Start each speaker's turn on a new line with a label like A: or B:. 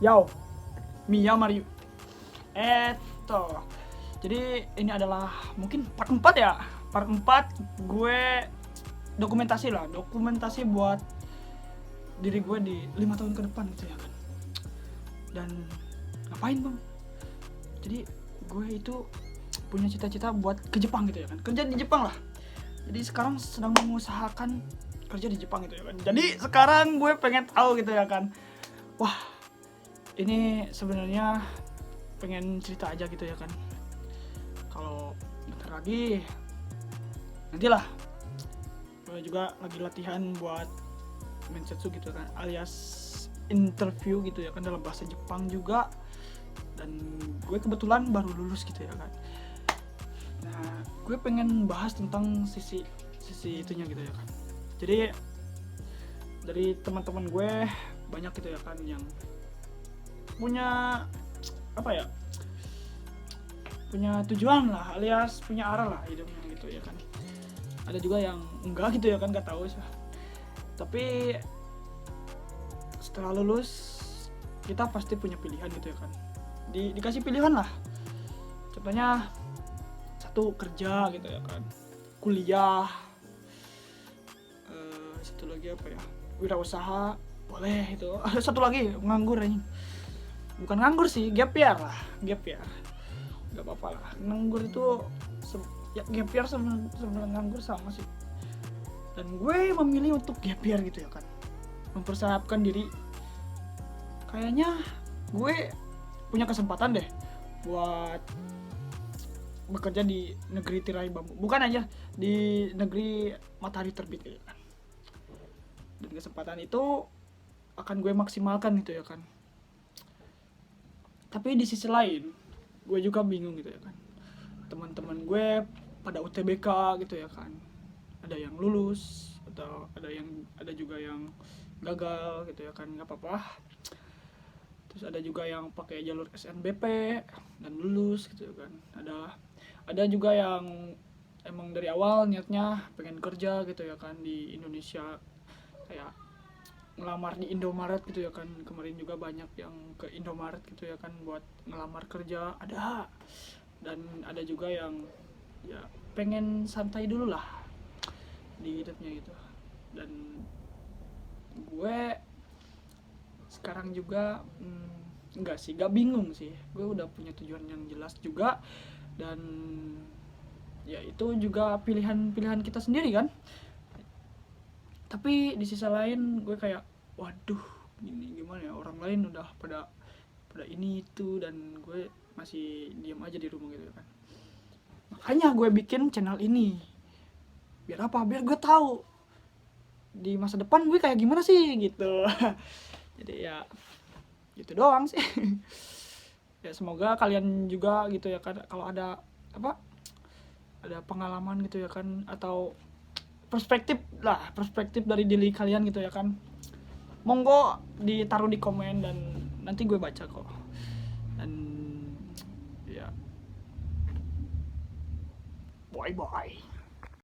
A: Yo, Mia Mario. Jadi ini adalah mungkin part 4 ya. Part 4 gue dokumentasi buat diri gue di 5 tahun ke depan gitu ya kan. Dan ngapain bang? Jadi gue itu punya cita-cita buat ke Jepang gitu ya kan. Kerja di Jepang lah. Jadi sekarang sedang mengusahakan kerja di Jepang gitu ya kan. Jadi sekarang gue pengen tahu gitu ya kan. Wah, ini sebenarnya pengen cerita aja gitu ya kan. Kalau bentar lagi nantilah gue juga lagi latihan buat mensetsu gitu kan, alias interview gitu ya kan, dalam bahasa Jepang juga. Dan gue kebetulan baru lulus gitu ya kan. Nah, gue pengen bahas tentang sisi itunya gitu ya kan. Jadi dari teman-teman gue banyak gitu ya kan yang punya apa ya, punya tujuan lah, alias punya arah lah hidupnya gitu ya kan. Ada juga yang enggak gitu ya kan, nggak tahu sih. Tapi setelah lulus kita pasti punya pilihan gitu ya kan. Dikasih pilihan lah. Contohnya satu kerja gitu ya kan, kuliah, satu lagi apa ya, wirausaha boleh itu. Ada satu lagi nganggur aja. Bukan nganggur sih, gap year lah, gap year. Gak apa-apa lah, nganggur itu ya, gap year sebenarnya nganggur sama sih. Dan gue memilih untuk gap year gitu ya kan, mempersiapkan diri. Kayaknya gue punya kesempatan deh buat bekerja di negeri tirai bambu, bukan aja di negeri matahari terbit gitu kan. Dan kesempatan itu akan gue maksimalkan gitu ya kan. Tapi di sisi lain gue juga bingung gitu ya kan. Teman-teman gue pada UTBK gitu ya kan. Ada yang lulus atau ada juga yang gagal gitu ya kan, nggak apa-apa. Terus ada juga yang pakai jalur SNBP dan lulus gitu kan. Ada juga yang emang dari awal niatnya pengen kerja gitu ya kan di Indonesia, kayak ngelamar di Indomaret gitu ya kan. Kemarin juga banyak yang ke Indomaret gitu ya kan buat ngelamar kerja, ada. Dan ada juga yang ya pengen santai dulu lah di hidupnya gitu. Dan gue sekarang juga enggak sih, gak bingung sih. Gue udah punya tujuan yang jelas juga. Dan ya itu juga pilihan kita sendiri kan. Tapi di sisi lain gue kayak, waduh, gini gimana ya, orang lain udah pada ini itu dan gue masih diam aja di rumah gitu kan. Makanya gue bikin channel ini. Biar apa? Biar gue tahu di masa depan gue kayak gimana sih gitu. Jadi ya gitu doang sih. Ya semoga kalian juga gitu ya kan, kalau ada pengalaman gitu ya kan, atau perspektif dari diri kalian gitu ya kan, monggo ditaruh di komen dan nanti gue baca kok. Dan ya bye bye.